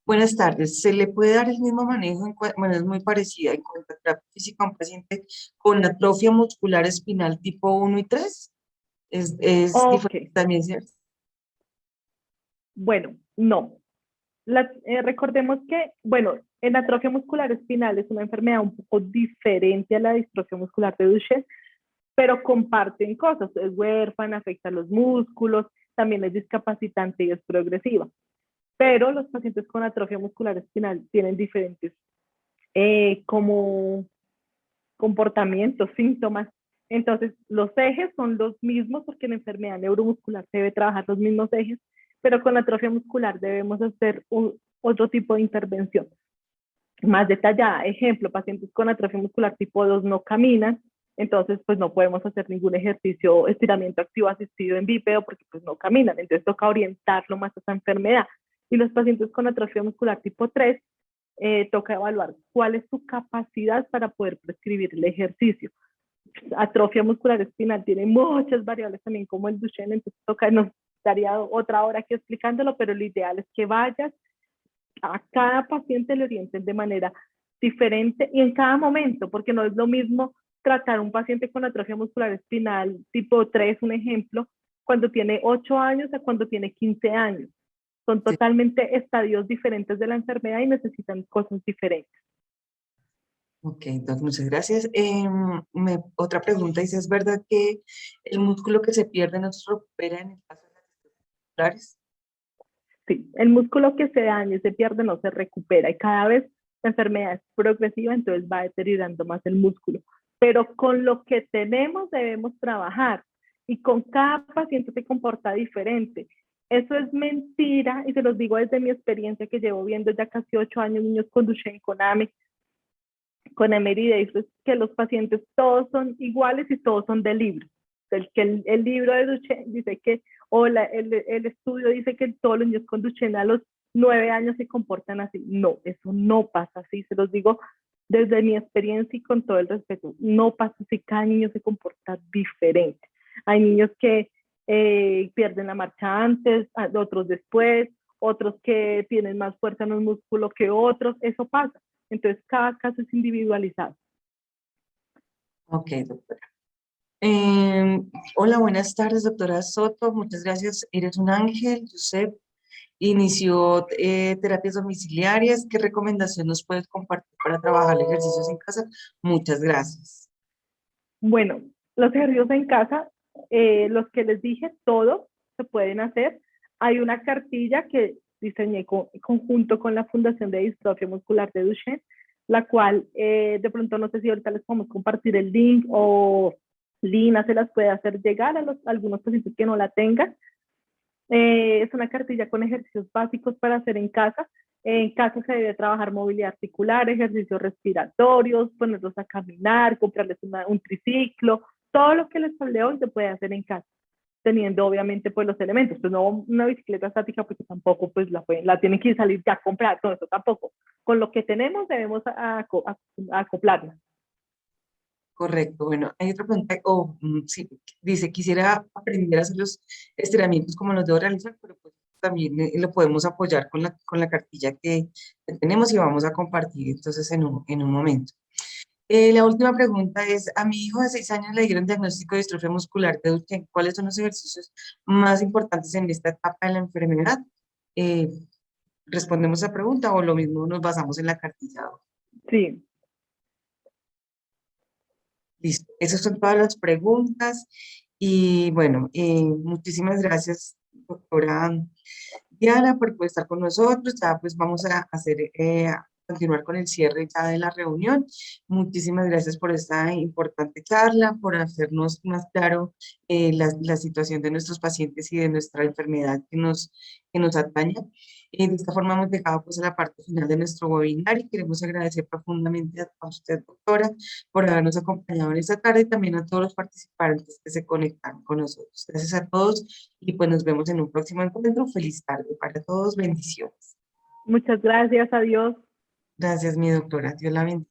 buenas tardes, ¿se le puede dar el mismo manejo, bueno, es muy parecida en cuanto a terapia física a un paciente con atrofia muscular espinal tipo 1 y 3? Es Ok, diferente también, ¿cierto? bueno, no. Recordemos que, bueno, en atrofia muscular espinal es una enfermedad un poco diferente a la distrofia muscular de Duchenne, pero comparten cosas, es huérfana, afecta a los músculos, también es discapacitante y es progresiva. Pero los pacientes con atrofia muscular espinal tienen diferentes como comportamientos, síntomas. Entonces, los ejes son los mismos porque en enfermedad neuromuscular se debe trabajar los mismos ejes, pero con atrofia muscular debemos hacer otro tipo de intervención más detallada. Ejemplo, pacientes con atrofia muscular tipo 2 no caminan, entonces pues no podemos hacer ningún ejercicio, estiramiento activo asistido en bípedo porque pues no caminan, entonces toca orientarlo más a esa enfermedad. Y los pacientes con atrofia muscular tipo 3 toca evaluar cuál es su capacidad para poder prescribir el ejercicio. Atrofia muscular espinal tiene muchas variables también como el Duchenne, entonces toca, nos daría otra hora aquí explicándolo, pero lo ideal es que vayas a cada paciente le orienten de manera diferente y en cada momento, porque no es lo mismo tratar un paciente con atrofia muscular espinal tipo 3, un ejemplo, cuando tiene 8 años a cuando tiene 15 años. Son Sí. totalmente estadios diferentes de la enfermedad y necesitan cosas diferentes. Ok, Doc, muchas gracias. Otra pregunta dice, ¿es verdad que el músculo que se pierde no se recupera en el caso de las distrofia musculares? Sí, el músculo que se daña y se pierde no se recupera y cada vez la enfermedad es progresiva, entonces va deteriorando más el músculo. Pero con lo que tenemos debemos trabajar y con cada paciente se comporta diferente. Eso es mentira y se los digo desde mi experiencia que llevo viendo ya casi 8 años niños con Duchenne, con AME, con Emery-Dreifuss, que los pacientes todos son iguales y todos son del libro. El libro de Duchenne dice que, o el estudio dice que todos los niños con Duchenne a los 9 años se comportan así. No, eso no pasa así, se los digo desde mi experiencia y con todo el respeto. No pasa así, cada niño se comporta diferente. Hay niños que pierden la marcha antes, otros después, otros que tienen más fuerza en los músculos que otros, eso pasa. Entonces, cada caso es individualizado. Ok, doctora. Hola, buenas tardes, doctora Soto. Muchas gracias. Eres un ángel. Josep inició terapias domiciliarias. ¿Qué recomendación nos puedes compartir para trabajar ejercicios en casa? Muchas gracias. Bueno, los ejercicios en casa, los que les dije, todos se pueden hacer. Hay una cartilla que diseñé conjunto con la Fundación de Distrofia Muscular de Duchenne, la cual de pronto no sé si ahorita les podemos compartir el link o Lina se las puede hacer llegar a algunos pacientes que no la tengan. Es una cartilla con ejercicios básicos para hacer en casa. En casa se debe trabajar movilidad articular, ejercicios respiratorios, ponerlos a caminar, comprarles un triciclo, todo lo que les hablé hoy se puede hacer en casa, teniendo obviamente pues los elementos, pues no una bicicleta estática porque tampoco pues la tienen que salir ya a comprar, todo eso tampoco. Con lo que tenemos debemos acoplarla. Correcto. Bueno, hay otra pregunta, sí, dice, quisiera aprender a hacer los estiramientos como los debo realizar, pero pues también lo podemos apoyar con la cartilla que tenemos y vamos a compartir entonces en un momento. La última pregunta es, a mi hijo de 6 años le dieron diagnóstico de distrofia muscular de Duchenne. ¿Cuáles son los ejercicios más importantes en esta etapa de la enfermedad? Eh, ¿Respondemos a pregunta o lo mismo nos basamos en la cartilla? Sí, Listo, esas son todas las preguntas y bueno, muchísimas gracias, doctora Diana, por estar con nosotros. Ya pues vamos a hacer, a continuar con el cierre ya de la reunión. Muchísimas gracias por esta importante charla, por hacernos más claro la situación de nuestros pacientes y de nuestra enfermedad que nos atañe. De esta forma hemos llegado pues a la parte final de nuestro webinar y queremos agradecer profundamente a usted, doctora, por habernos acompañado en esta tarde y también a todos los participantes que se conectan con nosotros. Gracias a todos y pues nos vemos en un próximo encuentro. Feliz tarde para todos. Bendiciones. Muchas gracias, adiós. Gracias, mi doctora. Dios la bendiga.